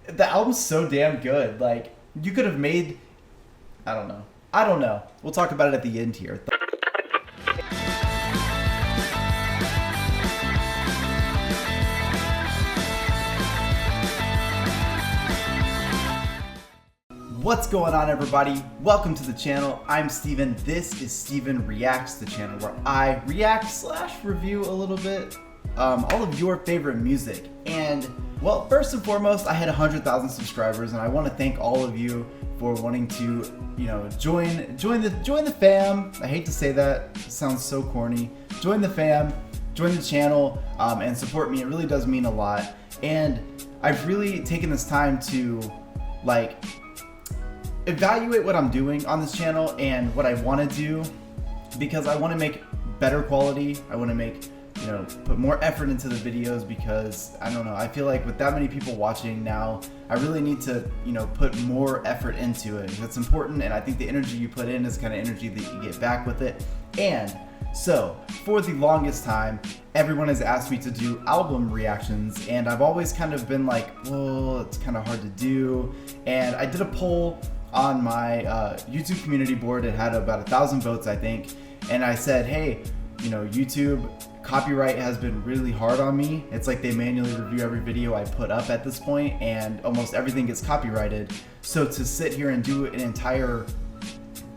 the album's so damn good. Like, you could have made, I don't know. I don't know. We'll talk about it at the end here. What's going on, everybody? Welcome to the channel. I'm Steven. This is Steven Reacts, the channel where I react / review a little bit all of your favorite music. And well, first and foremost, I had 100,000 subscribers, and I want to thank all of you for wanting to, join the fam. I hate to say that; it sounds so corny. Join the fam, join the channel, and support me. It really does mean a lot. And I've really taken this time to evaluate what I'm doing on this channel and what I want to do, because I want to make better quality. I want to make, put more effort into the videos, because I don't know, I feel like with that many people watching now, I really need to, put more effort into it. That's important, and I think the energy you put in is kind of energy that you get back with it. And so, for the longest time, everyone has asked me to do album reactions, and I've always kind of been like, well, it's kind of hard to do. And I did a poll on my YouTube community board. It had about 1,000 votes, I think, and I said, hey, YouTube copyright has been really hard on me. It's like they manually review every video I put up at this point, and almost everything gets copyrighted. So to sit here and do an entire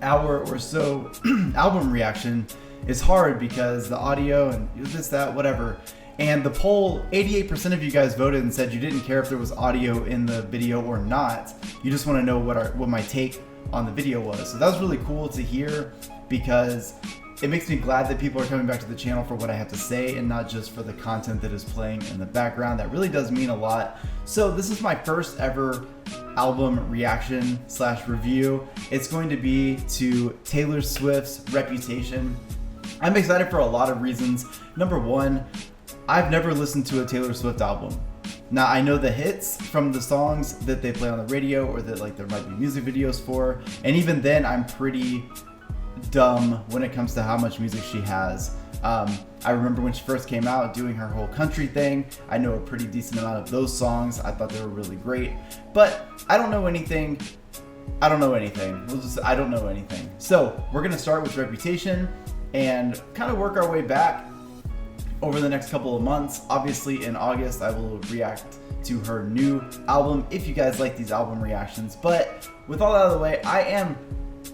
hour or so album reaction is hard, because the audio and this, that, whatever. And the poll, 88% of you guys voted and said you didn't care if there was audio in the video or not. You just want to know what my take on the video was. So that was really cool to hear, because it makes me glad that people are coming back to the channel for what I have to say and not just for the content that is playing in the background. That really does mean a lot. So this is my first ever album reaction / review. It's going to be to Taylor Swift's Reputation. I'm excited for a lot of reasons. Number one, I've never listened to a Taylor Swift album. Now, I know the hits from the songs that they play on the radio, or that there might be music videos for, and even then I'm pretty dumb when it comes to how much music she has. I remember when she first came out doing her whole country thing. I know a pretty decent amount of those songs. I thought they were really great, but I don't know anything. I don't know anything. I don't know anything. So we're gonna start with Reputation and kind of work our way back over the next couple of months. Obviously in August I will react to her new album, if you guys like these album reactions. But with all that out of the way, I am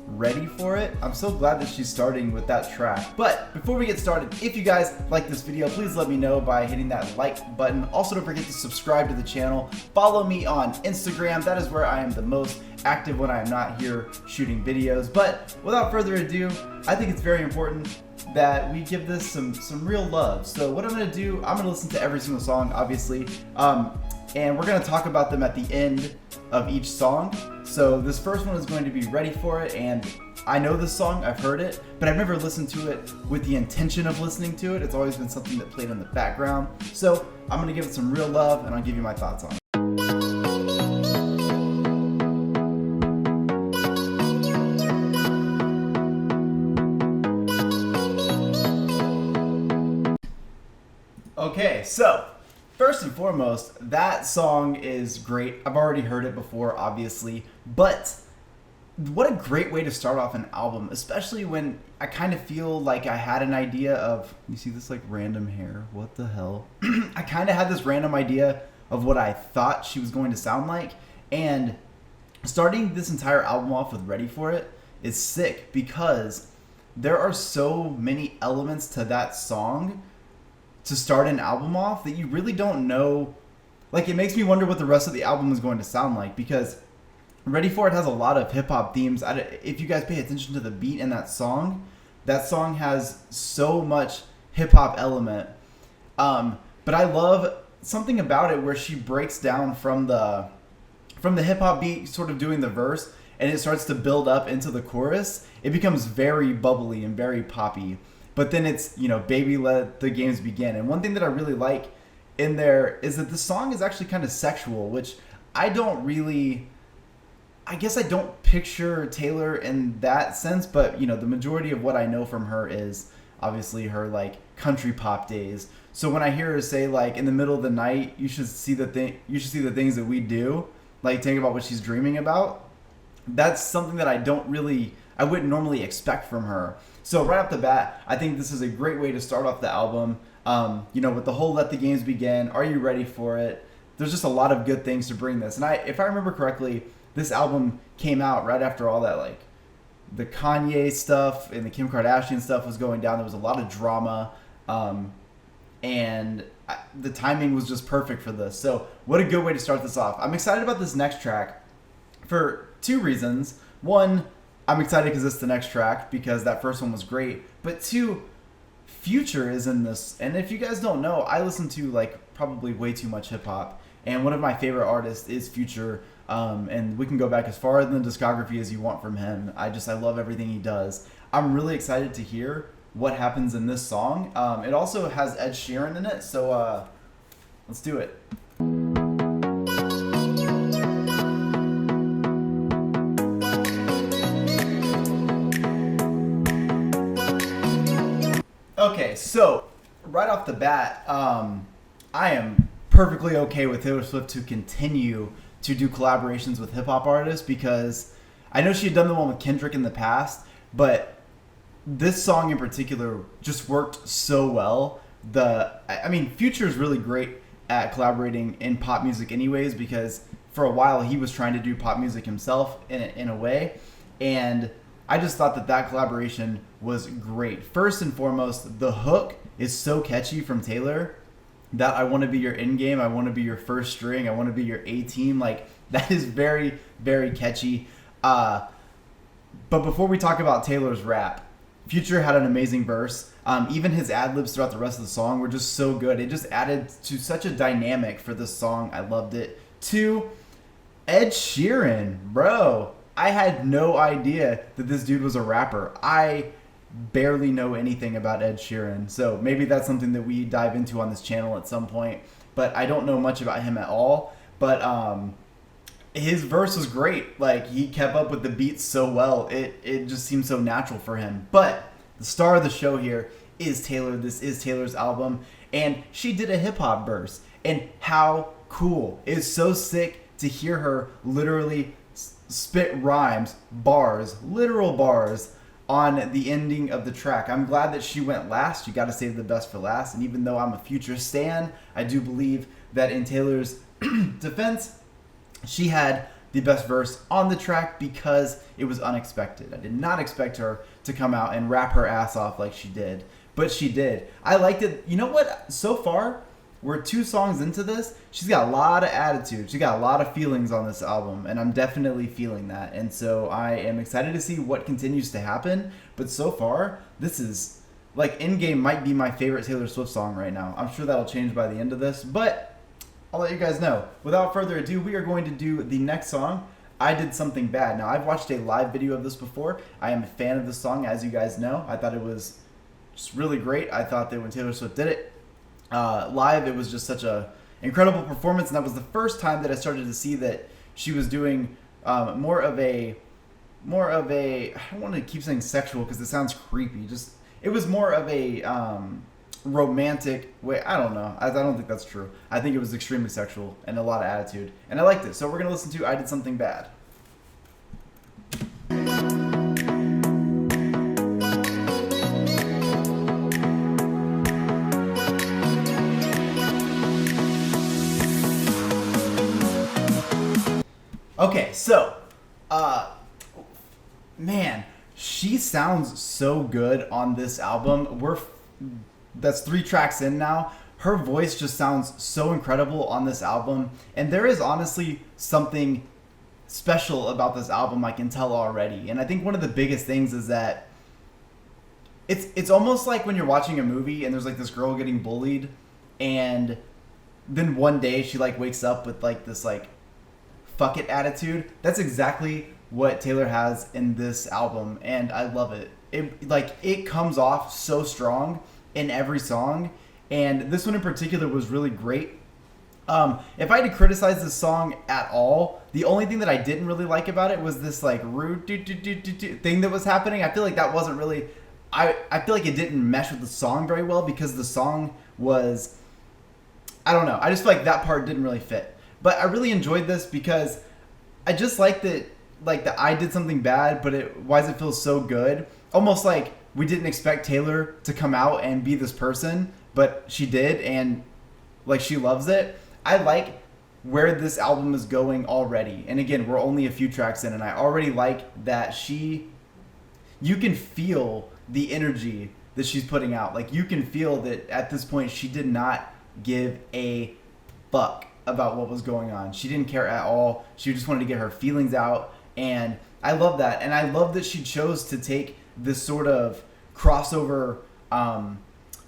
ready for it. I'm so glad that she's starting with that track. But before we get started, if you guys like this video, please let me know by hitting that like button. Also, don't forget to subscribe to the channel. Follow me on Instagram. That is where I am the most active when I am not here shooting videos. But without further ado, I think it's very important that we give this some real love. So what I'm gonna do, I'm gonna listen to every single song, obviously, and we're gonna talk about them at the end of each song. So this first one is going to be Ready For It, and I know this song, I've heard it, but I've never listened to it with the intention of listening to it. It's always been something that played in the background. So I'm gonna give it some real love, and I'll give you my thoughts on it. Okay, so first and foremost, that song is great. I've already heard it before, obviously, but what a great way to start off an album, especially when I kind of feel like I had an idea of, you see this random hair, what the hell? I kind of had this random idea of what I thought she was going to sound like, and starting this entire album off with Ready For It is sick, because there are so many elements to that song to start an album off that you really don't know. It makes me wonder what the rest of the album is going to sound like, because Ready For It has a lot of hip-hop themes. If you guys pay attention to the beat in that song has so much hip-hop element. But I love something about it where she breaks down from the hip-hop beat, sort of doing the verse, and it starts to build up into the chorus. It becomes very bubbly and very poppy. But then it's, baby, let the games begin. And one thing that I really like in there is that the song is actually kind of sexual, which I guess I don't picture Taylor in that sense, but, the majority of what I know from her is obviously her, country pop days. So when I hear her say, in the middle of the night, you should see the things that we do, like think about what she's dreaming about, that's something that I wouldn't normally expect from her. So right off the bat, I think this is a great way to start off the album. With the whole Let the Games Begin, Are You Ready for It? There's just a lot of good things to bring this. And if I remember correctly, this album came out right after all that, like, the Kanye stuff and the Kim Kardashian stuff was going down. There was a lot of drama. And the timing was just perfect for this. So what a good way to start this off. I'm excited about this next track for two reasons. One, I'm excited because it's the next track because that first one was great. But two, Future is in this. And if you guys don't know, I listen to like probably way too much hip hop. And one of my favorite artists is Future. And we can go back as far in the discography as you want from him. I love everything he does. I'm really excited to hear what happens in this song. It also has Ed Sheeran in it. So let's do it. Okay, so right off the bat, I am perfectly okay with Taylor Swift to continue to do collaborations with hip-hop artists because I know she had done the one with Kendrick in the past, but this song in particular just worked so well. Future is really great at collaborating in pop music anyways because for a while he was trying to do pop music himself in a way, and I just thought that collaboration was great. First and foremost, the hook is so catchy from Taylor that I want to be your end game, I want to be your first string, I want to be your A team. Like, that is very, very catchy. But before we talk about Taylor's rap, Future had an amazing verse. Even his ad-libs throughout the rest of the song were just so good. It just added to such a dynamic for this song. I loved it. Two, Ed Sheeran. Bro, I had no idea that this dude was a rapper. I barely know anything about Ed Sheeran, so maybe that's something that we dive into on this channel at some point, but I don't know much about him at all. But his verse was great. Like, he kept up with the beats so well. It just seemed so natural for him. But the star of the show here is Taylor. This is Taylor's album, and she did a hip-hop verse. And how cool. It's so sick to hear her literally spit rhymes, bars, literal bars, on the ending of the track. I'm glad that she went last. You got to save the best for last. And even though I'm a Future stan, I do believe that in Taylor's defense, she had the best verse on the track because it was unexpected. I did not expect her to come out and rap her ass off like she did, but she did. I liked it. You know what? So far, we're 2 songs into this. She's got a lot of attitude. She got a lot of feelings on this album, and I'm definitely feeling that. And so I am excited to see what continues to happen. But so far, this is, like, Endgame might be my favorite Taylor Swift song right now. I'm sure that'll change by the end of this, but I'll let you guys know. Without further ado, we are going to do the next song, I Did Something Bad. Now, I've watched a live video of this before. I am a fan of this song, as you guys know. I thought it was just really great. I thought that when Taylor Swift did it live, it was just such a incredible performance, and that was the first time that I started to see that she was doing more of a I don't want to keep saying sexual because it sounds creepy. Just, it was more of a romantic way. I don't know. I don't think that's true. I think it was extremely sexual and a lot of attitude, and I liked it. So we're gonna listen to I Did Something Bad. Okay, so, man, she sounds so good on this album. That's 3 tracks in now. Her voice just sounds so incredible on this album, and there is honestly something special about this album I can tell already. And I think one of the biggest things is that it's almost like when you're watching a movie and there's like this girl getting bullied, and then one day she like wakes up with like this like fuck it attitude. That's exactly what Taylor has in this album, and I love it. It comes off so strong in every song, and this one in particular was really great. If I had to criticize this song at all, the only thing that I didn't really like about it was this like rude thing that was happening. I feel like that wasn't really, I feel like it didn't mesh with the song very well because the song was, I don't know, I just feel like that part didn't really fit. But I really enjoyed this because I just like that, I did something bad, but why does it feel so good? Almost like we didn't expect Taylor to come out and be this person, but she did, and like she loves it. I like where this album is going already. And again, we're only a few tracks in, and I already like that you can feel the energy that she's putting out. Like, you can feel that at this point she did not give a fuck about what was going on. She didn't care at all. She just wanted to get her feelings out, and I love that. And I love that she chose to take this sort of crossover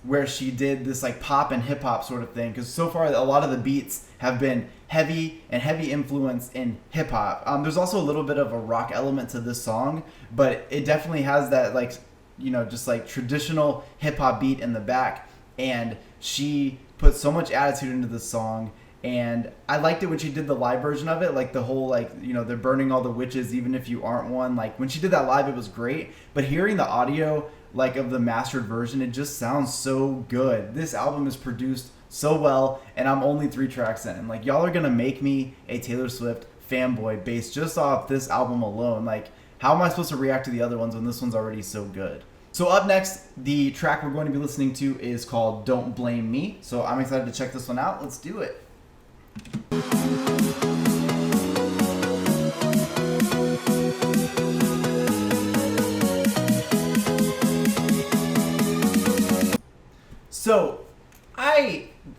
where she did this like pop and hip hop sort of thing, because so far a lot of the beats have been heavy influence in hip hop. There's also a little bit of a rock element to this song, but it definitely has that like, you know, just like traditional hip hop beat in the back, and she put so much attitude into this song. And I liked it when she did the live version of it, like the whole, like, you know, they're burning all the witches even if you aren't one. Like, when she did that live, it was great. But hearing the audio, like, of the mastered version, it just sounds so good. This album is produced so well, and I'm only 3 tracks in. Like, y'all are going to make me a Taylor Swift fanboy based just off this album alone. Like, how am I supposed to react to the other ones when this one's already so good? So up next, the track we're going to be listening to is called Don't Blame Me. So I'm excited to check this one out. Let's do it.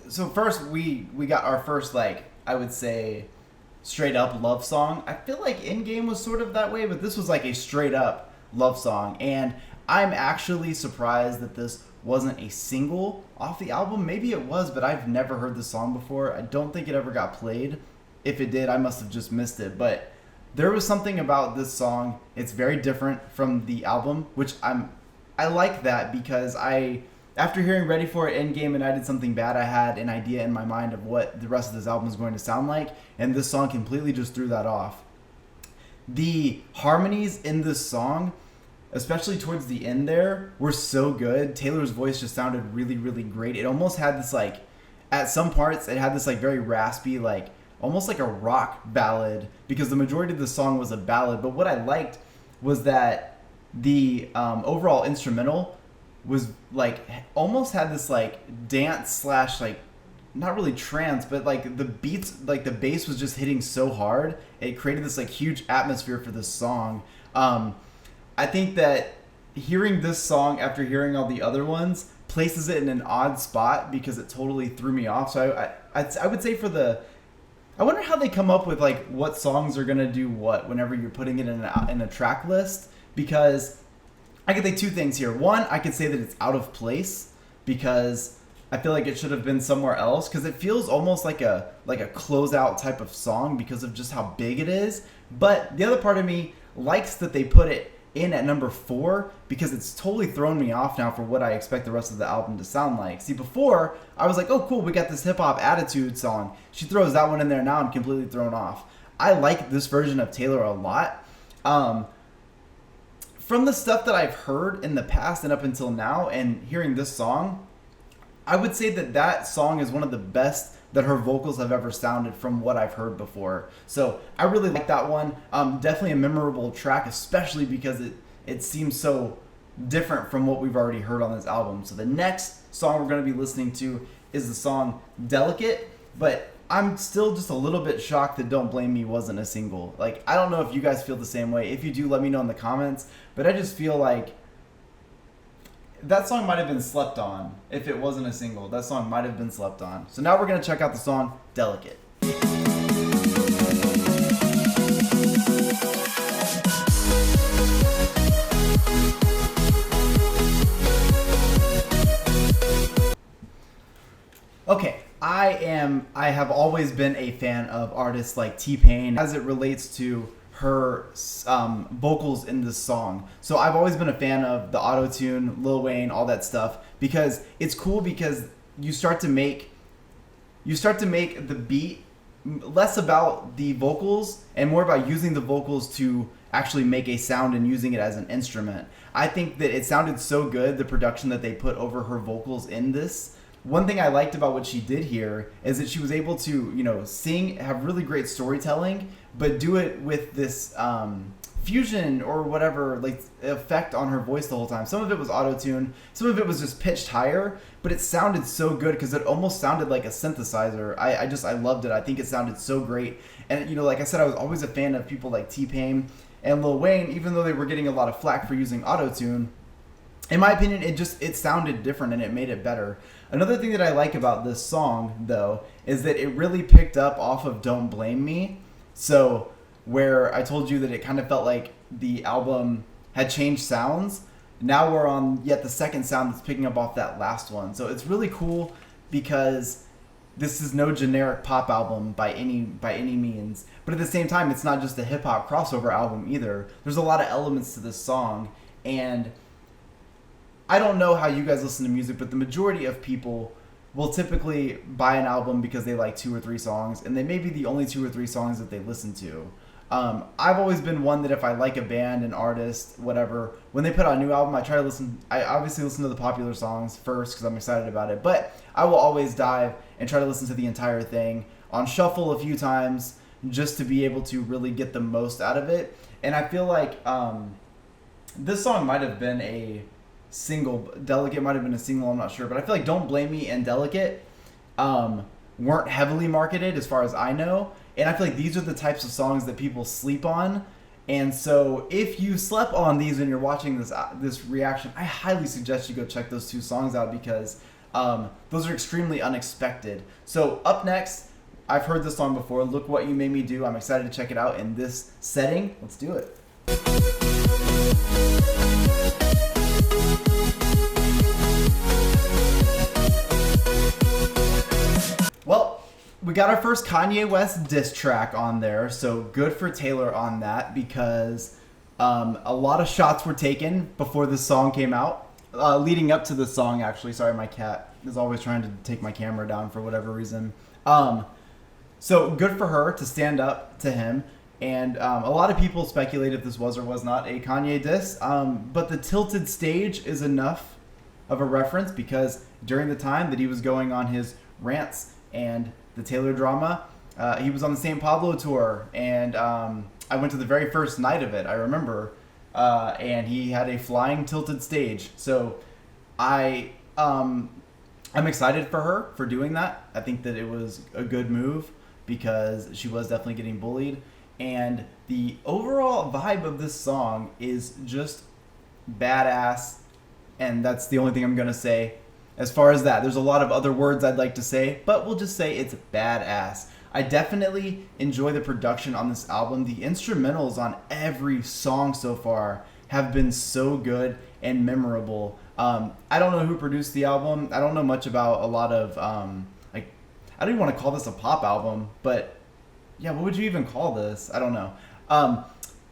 So first we got our first, like, I would say straight up love song. I feel like In Game was sort of that way, but this was like a straight up love song, and I'm actually surprised that this wasn't a single off the album. Maybe it was, but I've never heard this song before. I don't think it ever got played. If it did, I must have just missed it. But there was something about this song. It's very different from the album, which I like that, because after hearing Ready for It, Endgame, and I Did Something Bad, I had an idea in my mind of what the rest of this album is going to sound like, and this song completely just threw that off. The harmonies in this song, especially towards the end there, were so good. Taylor's voice just sounded really, really great. It almost had this, like, at some parts, it had this, like, very raspy, like, almost like a rock ballad, because the majority of the song was a ballad. But what I liked was that the overall instrumental was, like, almost had this, like, dance slash, like, not really trance, but, like, the beats, like, the bass was just hitting so hard. It created this, like, huge atmosphere for this song. I think that hearing this song after hearing all the other ones places it in an odd spot, because it totally threw me off. So I would say I wonder how they come up with, like, what songs are gonna do what whenever you're putting it in a track list, because I could say 2 things here. One, I could say that it's out of place, because I feel like it should have been somewhere else, because it feels almost like a closeout type of song because of just how big it is. But the other part of me likes that they put it in at number 4, because it's totally thrown me off now for what I expect the rest of the album to sound like. See, before, I was like, oh cool, we got this hip-hop attitude song. She throws that one in there, now I'm completely thrown off. I like this version of Taylor a lot. From the stuff that I've heard in the past and up until now, and hearing this song, I would say that song is one of the best that her vocals have ever sounded from what I've heard before. So I really like that one. Definitely a memorable track, especially because it seems so different from what we've already heard on this album. So the next song we're going to be listening to is the song Delicate, but I'm still just a little bit shocked that Don't Blame Me wasn't a single. Like, I don't know if you guys feel the same way. If you do, let me know in the comments. But I just feel like that song might have been slept on. If it wasn't a single, that song might have been slept on. So now we're going to check out the song Delicate. Okay, I have always been a fan of artists like T-Pain as it relates to her vocals in this song. So I've always been a fan of the auto-tune, Lil Wayne, all that stuff, because it's cool, because you start to make the beat less about the vocals and more about using the vocals to actually make a sound and using it as an instrument. I think that it sounded so good, the production that they put over her vocals in this, one thing I liked about what she did here is that she was able to, sing, have really great storytelling, but do it with this fusion or whatever, like, effect on her voice the whole time. Some of it was auto-tune, some of it was just pitched higher, but it sounded so good because it almost sounded like a synthesizer. I loved it. I think it sounded so great. And, like I said, I was always a fan of people like T-Pain and Lil Wayne, even though they were getting a lot of flack for using auto-tune. In my opinion, it sounded different and it made it better. Another thing that I like about this song, though, is that it really picked up off of Don't Blame Me. So, where I told you that it kind of felt like the album had changed sounds, now we're on yet the second sound that's picking up off that last one. So it's really cool because this is no generic pop album by any means. But at the same time, it's not just a hip-hop crossover album either. There's a lot of elements to this song, and I don't know how you guys listen to music, but the majority of people will typically buy an album because they like 2 or 3 songs, and they may be the only 2 or 3 songs that they listen to. I've always been one that if I like a band, an artist, whatever, when they put out a new album, I obviously listen to the popular songs first because I'm excited about it, but I will always dive and try to listen to the entire thing on shuffle a few times just to be able to really get the most out of it. And I feel like this song might have been a single, Delicate might have been a single, I'm not sure, but I feel like Don't Blame Me and Delicate weren't heavily marketed as far as I know, and I feel like these are the types of songs that people sleep on. And so if you slept on these and you're watching this reaction, I highly suggest you go check those 2 songs out because those are extremely unexpected. So up next, I've heard this song before, Look What You Made Me Do. I'm excited to check it out in this setting. Let's do it. Well, we got our first Kanye West diss track on there, so good for Taylor on that because a lot of shots were taken before this song came out, leading up to the song actually. Sorry, my cat is always trying to take my camera down for whatever reason. So good for her to stand up to him, and a lot of people speculate if this was or was not a Kanye diss, but the tilted stage is enough of a reference because during the time that he was going on his rants and the Taylor drama, he was on the St. Pablo tour, and I went to the very first night of it, I remember, and he had a flying tilted stage. So I'm excited for her for doing that. I think that it was a good move because she was definitely getting bullied, and the overall vibe of this song is just badass, and that's the only thing I'm going to say. As far as that, there's a lot of other words I'd like to say, but we'll just say it's badass. I definitely enjoy the production on this album. The instrumentals on every song so far have been so good and memorable. I don't know who produced the album. I don't know much about a lot of, I don't even want to call this a pop album, but yeah, what would you even call this? I don't know.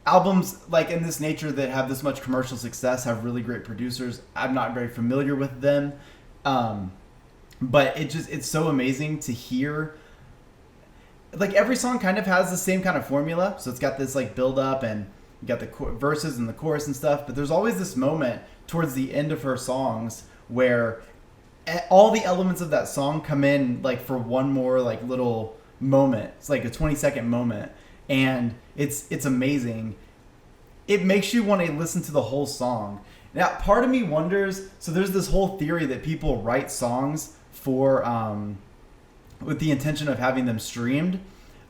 Albums like in this nature that have this much commercial success have really great producers. I'm not very familiar with them. But it's so amazing to hear. Like every song kind of has the same kind of formula. So it's got this like build up and you got the verses and the chorus and stuff. But there's always this moment towards the end of her songs where all the elements of that song come in like for one more like little moment. It's like a 20-second moment. And it's amazing. It makes you want to listen to the whole song. Now, part of me wonders, so there's this whole theory that people write songs for, with the intention of having them streamed.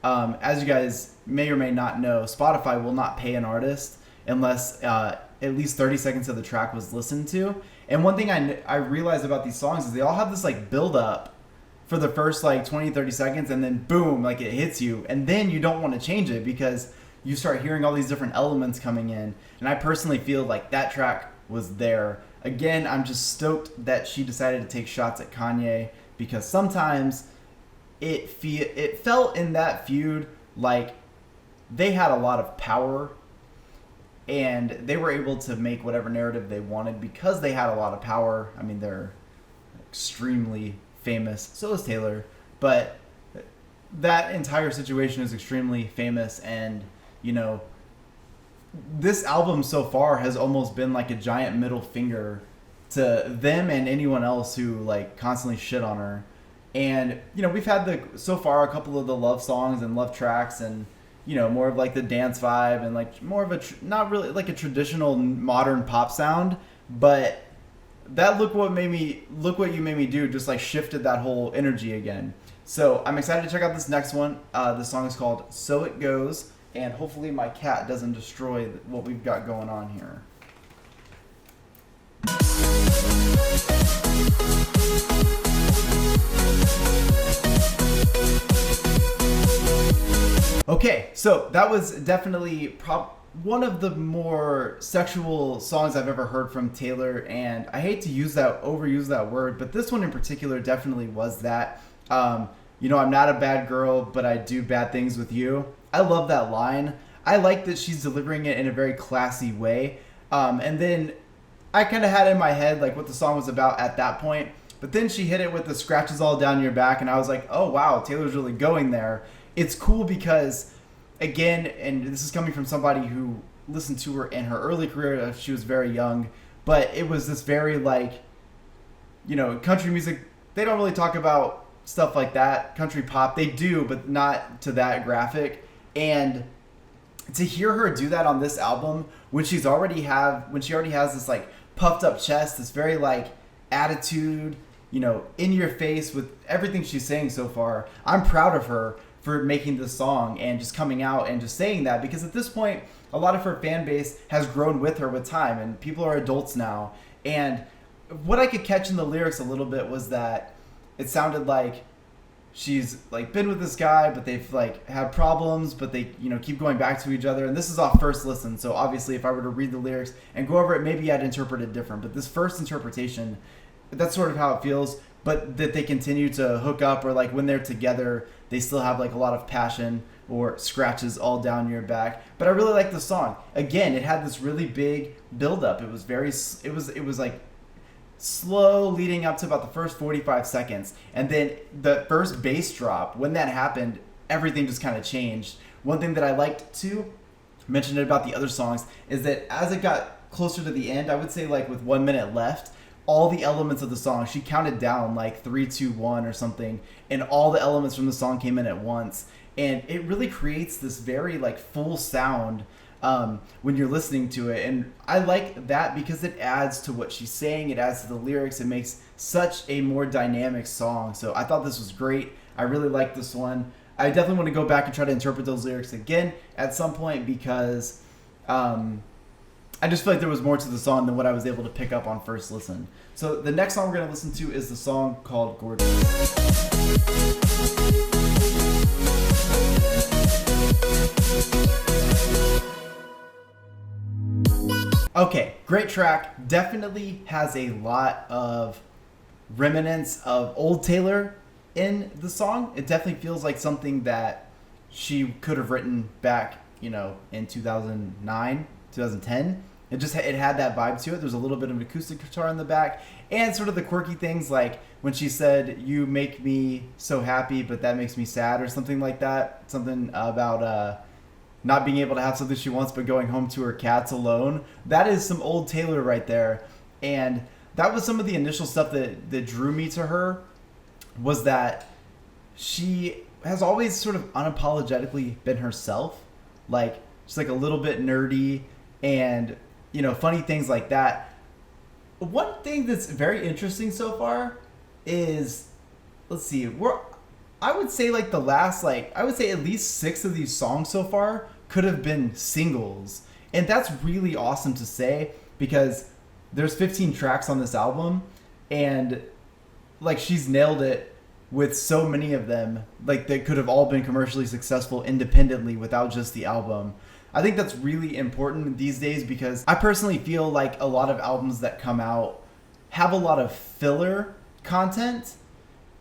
As you guys may or may not know, Spotify will not pay an artist unless at least 30 seconds of the track was listened to. And one thing I realized about these songs is they all have this like build up for the first like 20, 30 seconds, and then boom, like it hits you. And then you don't want to change it because you start hearing all these different elements coming in. And I personally feel like that track was there. Again, I'm just stoked that she decided to take shots at Kanye because sometimes it felt in that feud like they had a lot of power and they were able to make whatever narrative they wanted because they had a lot of power. I mean, they're extremely famous. So is Taylor. But that entire situation is extremely famous, and this album so far has almost been like a giant middle finger to them and anyone else who like constantly shit on her. And we've had so far a couple of the love songs and love tracks, and more of like the dance vibe and like more of a not really like a traditional modern pop sound, but that look what you made me do just like shifted that whole energy again. So I'm excited to check out this next one. The song is called So It Goes, and hopefully my cat doesn't destroy what we've got going on here. Okay, so that was definitely one of the more sexual songs I've ever heard from Taylor, and I hate to overuse that word, but this one in particular definitely was that. I'm not a bad girl, but I do bad things with you. I love that line. I like that she's delivering it in a very classy way. And then I kind of had in my head like what the song was about at that point, but then she hit it with the scratches all down your back, and I was like, oh wow, Taylor's really going there. It's cool because, again, and this is coming from somebody who listened to her in her early career, she was very young, but it was this very like, country music, they don't really talk about stuff like that. Country pop, they do, but not to that graphic. And to hear her do that on this album, when she already has this like puffed up chest, this very like attitude, in your face with everything she's saying so far, I'm proud of her for making this song and just coming out and just saying that, because at this point a lot of her fan base has grown with her with time, and people are adults now. And what I could catch in the lyrics a little bit was that it sounded like she's like been with this guy, but they've like had problems, but they keep going back to each other. And this is off first listen, so obviously if I were to read the lyrics and go over it, maybe I'd interpret it different, but this first interpretation, that's sort of how it feels. But that they continue to hook up, or like when they're together they still have like a lot of passion or scratches all down your back. But I really like the song. Again, it had this really big build up. It was like slow leading up to about the first 45 seconds, and then the first bass drop, when that happened, everything just kind of changed. One thing that I liked to mention about the other songs is that as it got closer to the end, I would say like with 1 minute left, all the elements of the song, she counted down like 3, 2, 1 or something, and all the elements from the song came in at once, and it really creates this very like full sound when you're listening to it. And I like that because it adds to what she's saying, it adds to the lyrics, it makes such a more dynamic song. So I thought this was great. I really like this one. I definitely want to go back and try to interpret those lyrics again at some point, because I just feel like there was more to the song than what I was able to pick up on first listen. So the next song we're going to listen to is the song called Gorgeous. Okay, great track. Definitely has a lot of remnants of old Taylor in the song. It definitely feels like something that she could have written back, in 2009, 2010. It had that vibe to it. There's a little bit of an acoustic guitar in the back, and sort of the quirky things like when she said, "You make me so happy, but that makes me sad," or something like that. Something about not being able to have something she wants, but going home to her cats alone. That is some old Taylor right there. And that was some of the initial stuff that drew me to her, was that she has always sort of unapologetically been herself. Like, she's like a little bit nerdy and funny things like that. One thing that's very interesting so far is, let's see, I would say like the last, I would say at least 6 of these songs so far could have been singles. And that's really awesome to say, because there's 15 tracks on this album, and like she's nailed it with so many of them. Like, they could have all been commercially successful independently without just the album. I think that's really important these days, because I personally feel like a lot of albums that come out have a lot of filler content,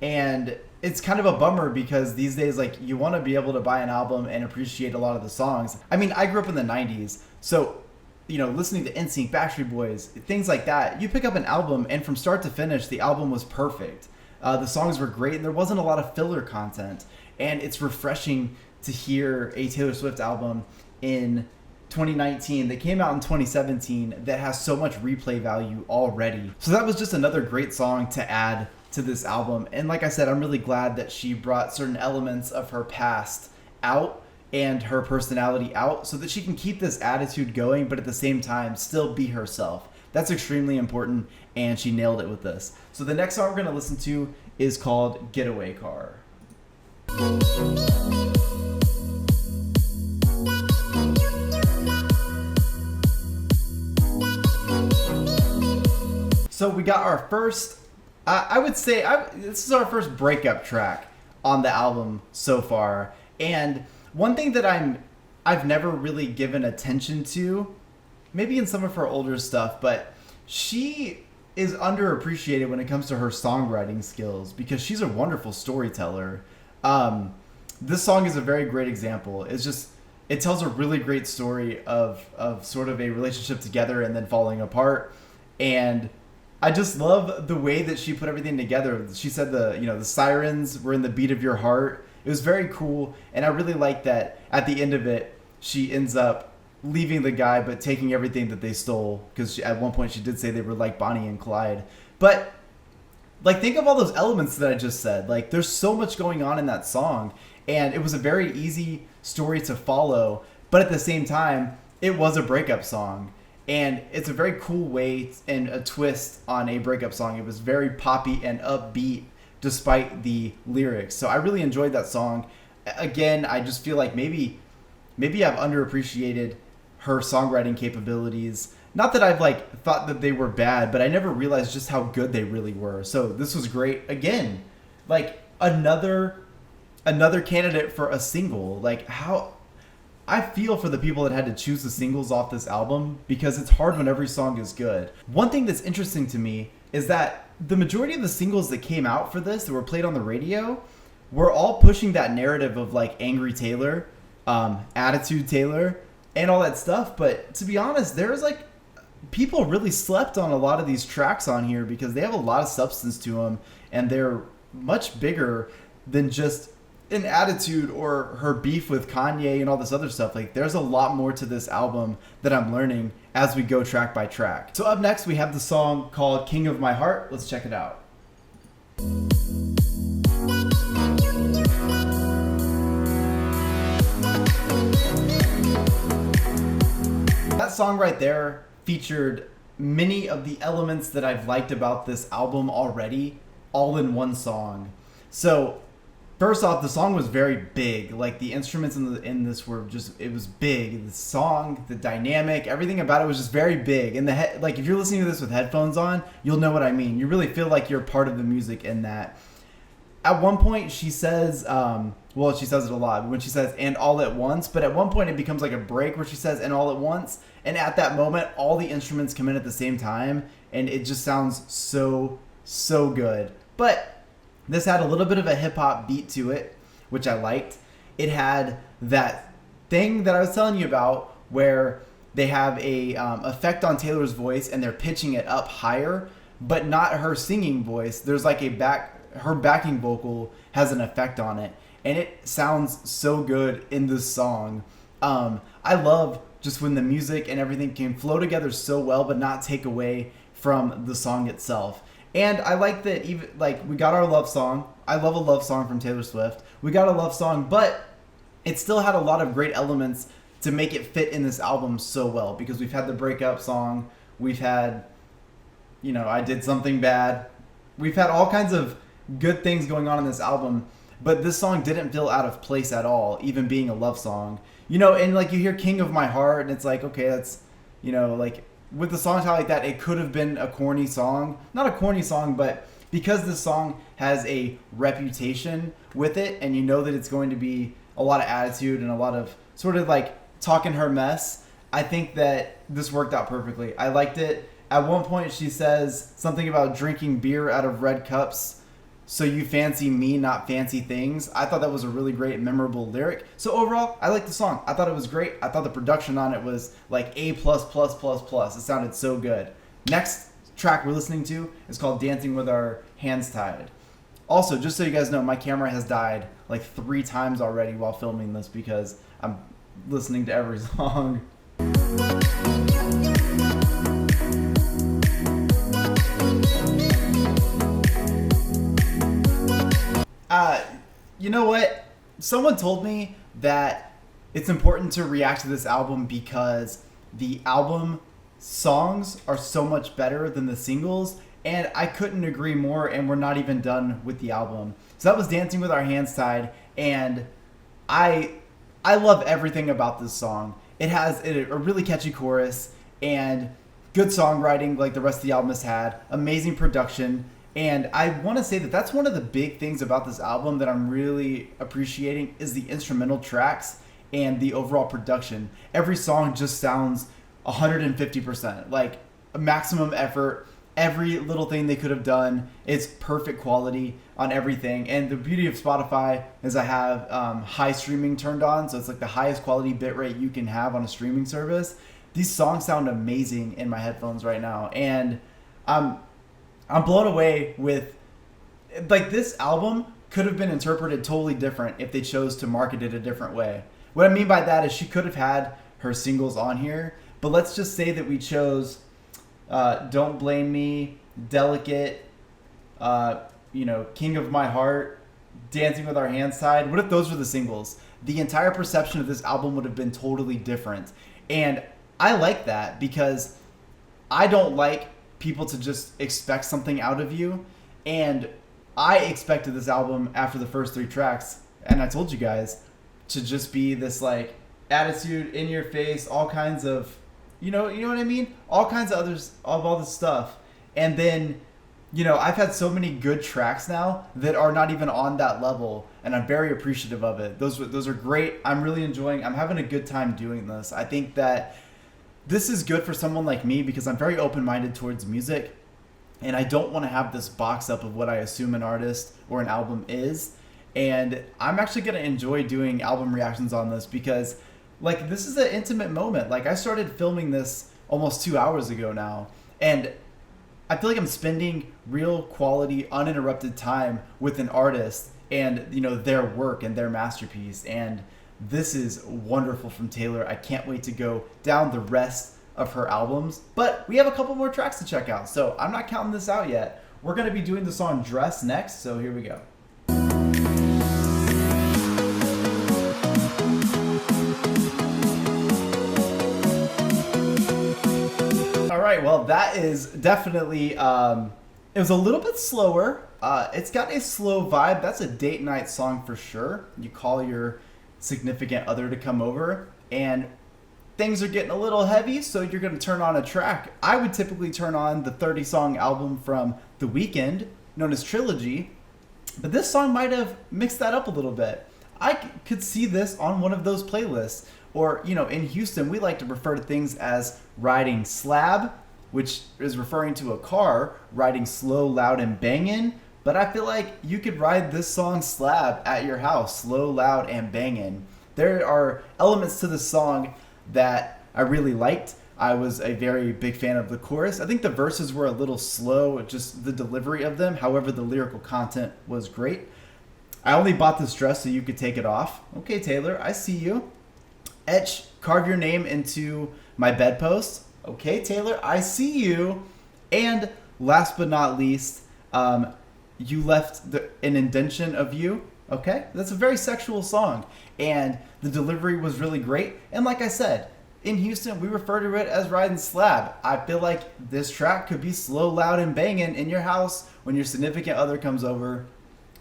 and it's kind of a bummer, because these days, like, you want to be able to buy an album and appreciate a lot of the songs. I mean, I grew up in the 90s, so listening to NSYNC, Backstreet Boys, things like that, you pick up an album and from start to finish the album was perfect. The songs were great, and there wasn't a lot of filler content, and it's refreshing to hear a Taylor Swift album in 2019 that came out in 2017 that has so much replay value already. So that was just another great song to add to this album. And like I said, I'm really glad that she brought certain elements of her past out and her personality out so that she can keep this attitude going, but at the same time still be herself. That's extremely important, and she nailed it with this. So the next song we're going to listen to is called Getaway Car. So we got our first, I would say, this is our first breakup track on the album so far. And one thing that I've never really given attention to, maybe in some of her older stuff, but she is underappreciated when it comes to her songwriting skills because she's a wonderful storyteller. This song is a very great example. It tells a really great story of sort of a relationship together and then falling apart. And I just love the way that she put everything together. She said the sirens were in the beat of your heart. It was very cool, and I really like that at the end of it, she ends up leaving the guy but taking everything that they stole, because at one point she did say they were like Bonnie and Clyde. But like, think of all those elements that I just said. Like, there's so much going on in that song, and it was a very easy story to follow, but at the same time, it was a breakup song. And it's a very cool way and a twist on a breakup song. It was very poppy and upbeat despite the lyrics. So I really enjoyed that song. Again, I just feel like maybe I've underappreciated her songwriting capabilities. Not that I've thought that they were bad, but I never realized just how good they really were. So this was great. Again, another candidate for a single. How I feel for the people that had to choose the singles off this album, because it's hard when every song is good. One thing that's interesting to me is that the majority of the singles that came out for this that were played on the radio were all pushing that narrative of Angry Taylor, Attitude Taylor, and all that stuff. But to be honest, there's people really slept on a lot of these tracks on here because they have a lot of substance to them, and they're much bigger than just an attitude or her beef with Kanye and all this other stuff. There's a lot more to this album that I'm learning as we go track by track. So up next we have the song called King of My Heart. Let's check it out. That song right there featured many of the elements that I've liked about this album already, all in one song. So first off, the song was very big. The instruments in this were it was big. The song, the dynamic, everything about it was just very big. And if you're listening to this with headphones on, you'll know what I mean. You really feel like you're part of the music in that. At one point, she says, she says it a lot when she says "and all at once," but at one point it becomes like a break where she says "and all at once," and at that moment, all the instruments come in at the same time, and it just sounds so good. But this had a little bit of a hip-hop beat to it, which I liked. It had that thing that I was telling you about where they have a effect on Taylor's voice and they're pitching it up higher, but not her singing voice. There's her backing vocal has an effect on it, and it sounds so good in this song. I love just when the music and everything can flow together so well but not take away from the song itself. And I like that even we got our love song. I love a love song from Taylor Swift. We got a love song, but it still had a lot of great elements to make it fit in this album so well, because we've had the breakup song, we've had, I Did Something Bad. We've had all kinds of good things going on in this album, but this song didn't feel out of place at all, even being a love song. And you hear King of My Heart, and it's okay, that's, with the song title like that, it could have been a corny song. Not a corny song, but because this song has a reputation with it, and that it's going to be a lot of attitude and a lot of sort of talking her mess, I think that this worked out perfectly. I liked it. At one point she says something about drinking beer out of red cups, so you fancy me, not fancy things. I thought that was a really great, memorable lyric. So overall, I liked the song. I thought it was great. I thought the production on it was A+++++. It sounded so good. Next track we're listening to is called Dancing with Our Hands Tied. Also, just so you guys know, my camera has died 3 times already while filming this because I'm listening to every song. You know what? Someone told me that it's important to react to this album because the album songs are so much better than the singles, and I couldn't agree more, and we're not even done with the album. So that was Dancing with Our Hands Tied, and I love everything about this song. It has a really catchy chorus and good songwriting like the rest of the album has had, amazing production. And I want to say that that's one of the big things about this album that I'm really appreciating is the instrumental tracks and the overall production. Every song just sounds 150%, like a maximum effort. Every little thing they could have done, it's perfect quality on everything. And the beauty of Spotify is I have high streaming turned on, so it's like the highest quality bitrate you can have on a streaming service. These songs sound amazing in my headphones right now, and I'm blown away with, like, this album could have been interpreted totally different if they chose to market it a different way. What I mean by that is she could have had her singles on here, but let's just say that we chose Don't Blame Me, Delicate, King of My Heart, Dancing with Our Hands Tied. What if those were the singles? The entire perception of this album would have been totally different. And I like that because I don't like people to just expect something out of you, and I expected this album after the first 3 tracks, and I told you guys, to just be this like attitude, in your face, all kinds of, you know what I mean, all kinds of all this stuff. And then I've had so many good tracks now that are not even on that level, and I'm very appreciative of it. Those are great. I'm really enjoying. I'm having a good time doing this. I think that this is good for someone like me because I'm very open-minded towards music, and I don't want to have this box up of what I assume an artist or an album is. And I'm actually going to enjoy doing album reactions on this because, like, this is an intimate moment. Like, I started filming this almost 2 hours ago now, and I feel like I'm spending real quality, uninterrupted time with an artist and, their work and their masterpiece. And this is wonderful from Taylor. I can't wait to go down the rest of her albums. But we have a couple more tracks to check out, so I'm not counting this out yet. We're going to be doing the song Dress next, so here we go. All right, well, that is definitely, it was a little bit slower. It's got a slow vibe. That's a date night song for sure. You call your significant other to come over and things are getting a little heavy, so you're going to turn on a track. I would typically turn on the 30-song album from The Weeknd, known as Trilogy, but this song might have mixed that up a little bit. I could see this on one of those playlists. Or, in Houston, we like to refer to things as riding slab, which is referring to a car riding slow, loud, and bangin'. But I feel like you could ride this song slab at your house, slow, loud, and bangin'. There are elements to this song that I really liked. I was a very big fan of the chorus. I think the verses were a little slow, just the delivery of them. However, the lyrical content was great. I only bought this dress so you could take it off. Okay, Taylor, I see you. Carve your name into my bedpost. Okay, Taylor, I see you. And last but not least, you left an indention of you. Okay, that's a very sexual song, and the delivery was really great. And like I said, in Houston, we refer to it as riding slab. I feel like this track could be slow, loud, and banging in your house when your significant other comes over,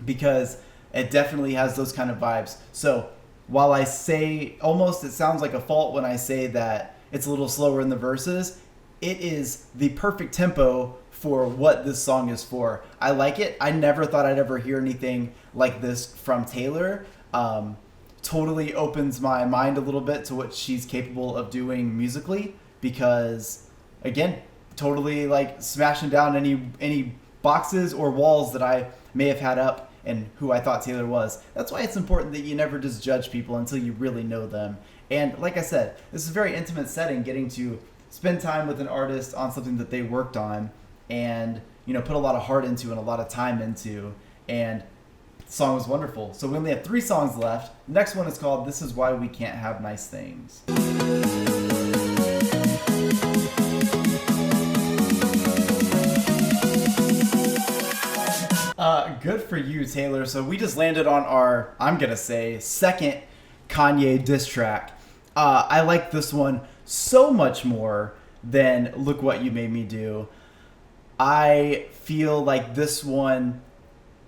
because it definitely has those kind of vibes. So while I say almost, it sounds like a fault when I say that it's a little slower in the verses, it is the perfect tempo for what this song is for. I like it. I never thought I'd ever hear anything like this from Taylor. Totally opens my mind a little bit to what she's capable of doing musically, because again, totally like smashing down any boxes or walls that I may have had up and who I thought Taylor was. That's why it's important that you never just judge people until you really know them. And like I said, this is a very intimate setting, getting to spend time with an artist on something that they worked on and, put a lot of heart into and a lot of time into. And the song was wonderful. So we only have 3 songs left. The next one is called This Is Why We Can't Have Nice Things. for you, Taylor. So we just landed on our, I'm going to say, second Kanye diss track. I like this one so much more than Look What You Made Me Do. I feel like this one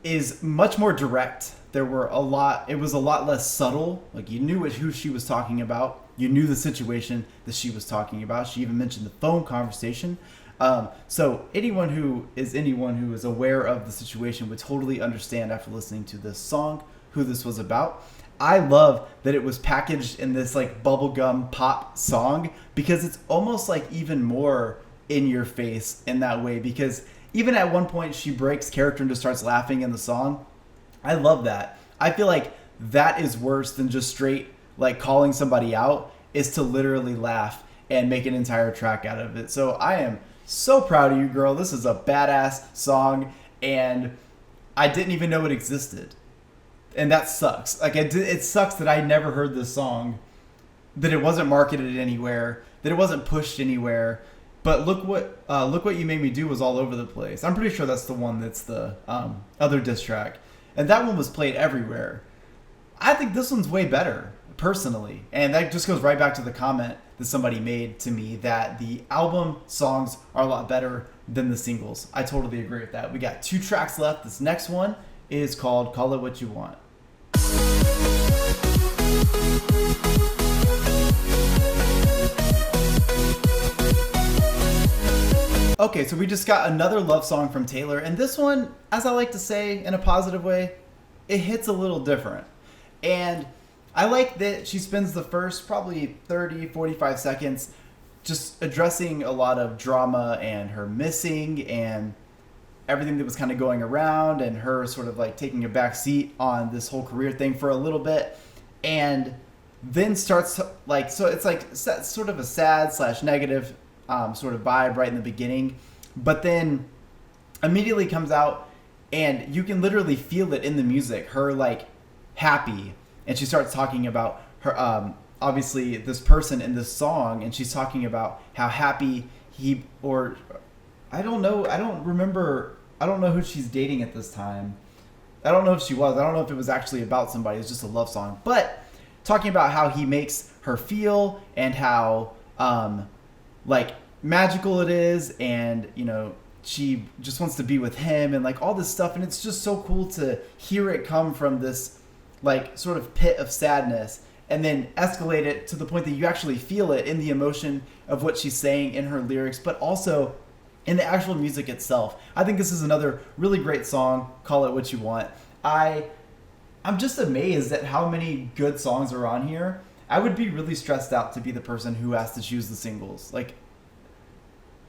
is much more direct. It was a lot less subtle. Like, you knew who she was talking about. You knew the situation that she was talking about. She even mentioned the phone conversation. So anyone who is aware of the situation would totally understand after listening to this song who this was about. I love that it was packaged in this like bubblegum pop song, because it's almost like even more in your face in that way, because even at one point she breaks character and just starts laughing in the song. I love that. I feel like that is worse than just straight like calling somebody out, is to literally laugh and make an entire track out of it. So I am so proud of you, girl. This is a badass song, and I didn't even know it existed. And that sucks. Like, it sucks that I never heard this song, that it wasn't marketed anywhere, that it wasn't pushed anywhere. But Look What You Made Me Do was all over the place. I'm pretty sure that's the one that's the other diss track. And that one was played everywhere. I think this one's way better, personally. And that just goes right back to the comment that somebody made to me, that the album songs are a lot better than the singles. I totally agree with that. We got 2 tracks left. This next one is called Call It What You Want. Okay, so we just got another love song from Taylor, and this one, as I like to say in a positive way, it hits a little different. And I like that she spends the first probably 30, 45 seconds just addressing a lot of drama and her missing and everything that was kind of going around, and her sort of like taking a back seat on this whole career thing for a little bit, and then starts to, like, so it's like sort of a sad / negative sort of vibe right in the beginning, but then immediately comes out and you can literally feel it in the music, her like happy, and she starts talking about her obviously this person in this song, and she's talking about how happy I don't know who she's dating at this time. I don't know if she was. I don't know if it was actually about somebody. It's just a love song. But talking about how he makes her feel, and how like magical it is, and you know, she just wants to be with him, and like all this stuff. And it's just so cool to hear it come from this like sort of pit of sadness, and then escalate it to the point that you actually feel it in the emotion of what she's saying in her lyrics, but also in the actual music itself. I think this is another really great song, Call It What You Want. I'm just amazed at how many good songs are on here. I would be really stressed out to be the person who has to choose the singles. Like,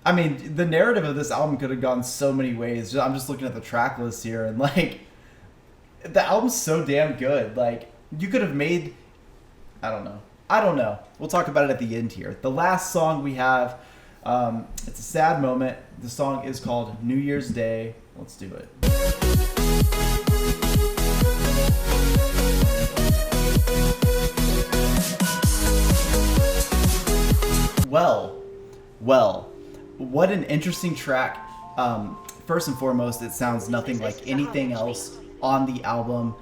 I mean, the narrative of this album could have gone so many ways. I'm just looking at the track list here, and like, the album's so damn good. Like, you could have made, I don't know. We'll talk about it at the end here. The last song we have, it's a sad moment. The song is called New Year's Day. Let's do it. Well, what an interesting track. First and foremost, it sounds nothing like anything else on the album.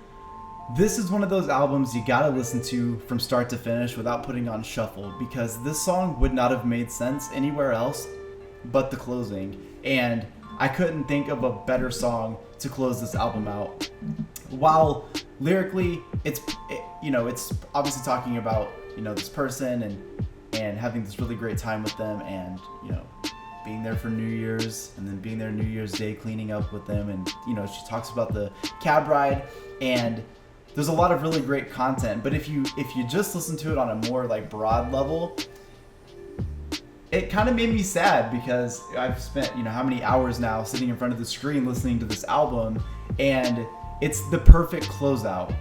This is one of those albums you gotta listen to from start to finish without putting on shuffle, because this song would not have made sense anywhere else but the closing. And I couldn't think of a better song to close this album out. While lyrically, it's obviously talking about, you know, this person and having this really great time with them, and, you know, being there for New Year's, and then being there New Year's Day cleaning up with them. And, you know, she talks about the cab ride, and there's a lot of really great content. But if you just listen to it on a more like broad level, it kind of made me sad, because I've spent, you know, how many hours now sitting in front of the screen listening to this album, and it's the perfect closeout.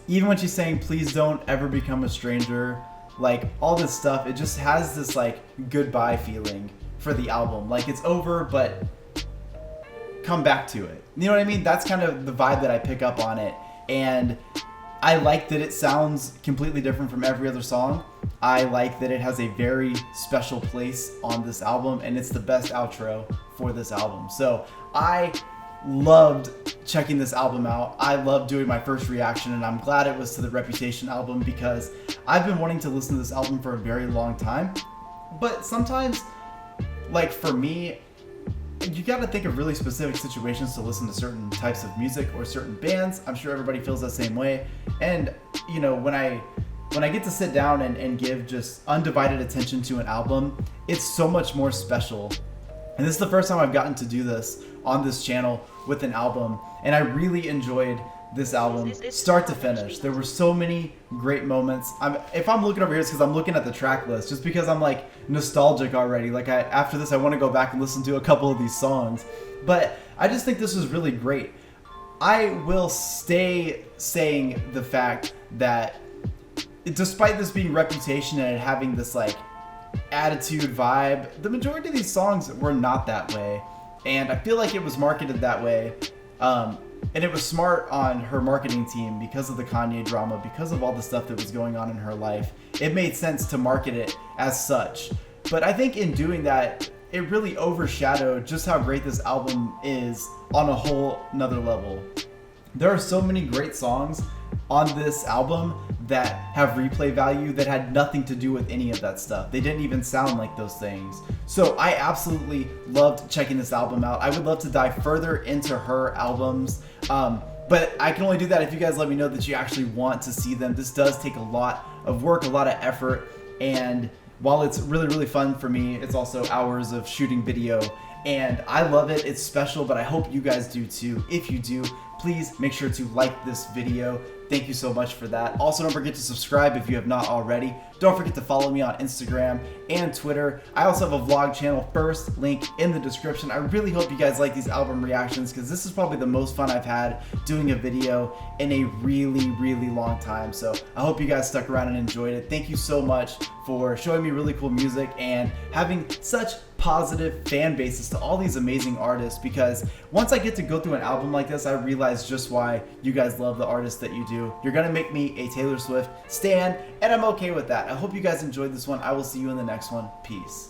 Even when she's saying, please don't ever become a stranger, like all this stuff, it just has this like goodbye feeling for the album. Like, it's over, but come back to it. You know what I mean? That's kind of the vibe that I pick up on it. And I like that it sounds completely different from every other song. I like that it has a very special place on this album, and it's the best outro for this album. So I loved checking this album out. I love doing my first reaction, and I'm glad it was to the Reputation album because I've been wanting to listen to this album for a very long time. But sometimes, like for me, you got to think of really specific situations to listen to certain types of music or certain bands. I'm sure everybody feels that same way. And you know, when I get to sit down and give just undivided attention to an album, it's so much more special. And this is the first time I've gotten to do this on this channel with an album, and I really enjoyed this album start to finish. There were so many great moments. If I'm looking over here, it's because I'm looking at the track list, just because I'm like nostalgic already. Like after this, I want to go back and listen to a couple of these songs. But I just think this was really great. I will stay saying the fact that despite this being Reputation and it having this like attitude vibe, the majority of these songs were not that way. And I feel like it was marketed that way. And it was smart on her marketing team because of the Kanye drama, because of all the stuff that was going on in her life. It made sense to market it as such. But I think in doing that, it really overshadowed just how great this album is on a whole nother level. There are so many great songs on this album that have replay value that had nothing to do with any of that stuff. They didn't even sound like those things. So I absolutely loved checking this album out. I would love to dive further into her albums, but I can only do that if you guys let me know that you actually want to see them. This does take a lot of work, a lot of effort, and while it's really, really fun for me, it's also hours of shooting video, and I love it. It's special, but I hope you guys do too. If you do, please make sure to like this video. Thank you so much for that. Also, don't forget to subscribe if you have not already. Don't forget to follow me on Instagram and Twitter. I also have a vlog channel, first link in the description. I really hope you guys like these album reactions because this is probably the most fun I've had doing a video in a really, really long time. So I hope you guys stuck around and enjoyed it. Thank you so much for showing me really cool music and having such positive fan bases to all these amazing artists, because once I get to go through an album like this, I realize just why you guys love the artists that you do. You're gonna make me a Taylor Swift stan, and I'm okay with that. I hope you guys enjoyed this one. I will see you in the next one. Peace.